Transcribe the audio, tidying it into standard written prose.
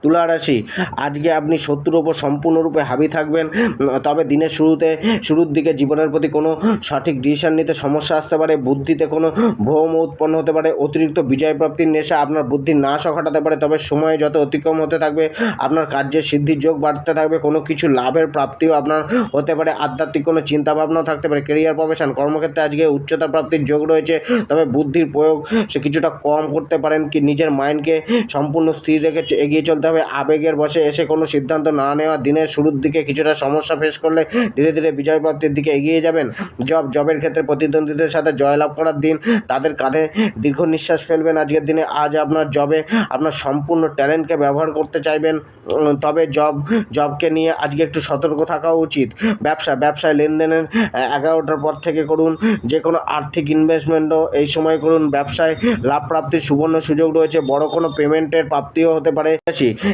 তুলা রাশি, আজকে আপনি শত্রুর ওপর সম্পূর্ণরূপে হাবি থাকবেন। তবে দিনের শুরুর দিকে জীবনের প্রতি কোনো সঠিক ডিসিশন নিতে সমস্যা আসতে পারে। বুদ্ধিতে কোনো ভ্রম উৎপন্ন হতে পারে। অতিরিক্ত বিজয় প্রাপ্তির নেশা আপনার বুদ্ধির নাশও ঘটাতে পারে। তবে সময় যত অতিক্রম হতে থাকবে আপনার কার্যের সিদ্ধির যোগ বাড়তে থাকবে। কোনো কিছু লাভের প্রাপ্তিও আপনার হতে পারে। আধ্যাত্মিক কোনো চিন্তাভাবনাও থাকতে পারে। কেরিয়ার প্রফেশন, কর্মক্ষেত্রে আজকে উচ্চতা প্রাপ্তির যোগ রয়েছে। তবে বুদ্ধির প্রয়োগ সে কিছুটা কম করতে পারেন। কি নিজের মাইন্ডকে সম্পূর্ণ স্থির রেখে এগিয়ে চলতে হবে। আবেগের বশে এসে কোনো সিদ্ধান্ত না নেওয়া। দিনের শুরুর দিকে কিছুটা সমস্যা ফেস করলে ধীরে ধীরে বিজয় প্রাপ্তির দিকে এগিয়ে যাবেন। জবের ক্ষেত্রে প্রতিদ্বন্দ্বীদের সাথে জয়লাভ করার দিন। তাদের কাঁধে দীর্ঘ নিঃশ্বাস ফেলবেন আজকের দিনে। আজ আপনার জবে আপনার সম্পূর্ণ ট্যালেন্টকে ব্যবহার করতে চাইবেন। তবে জবকে নিয়ে আজকে একটু সতর্ক থাকা উচিত। ব্যবসায় লেনদেনের 11টার পর থেকে করুন। যে কোনো আর্থিক ইনভেস্টমেন্টও এই সময় করুন। ব্যবসায় লাভ প্রাপ্তির সুবর্ণ সুযোগ রয়েছে। বড় কোনো পেমেন্টের প্রাপ্তিও হতে পারে।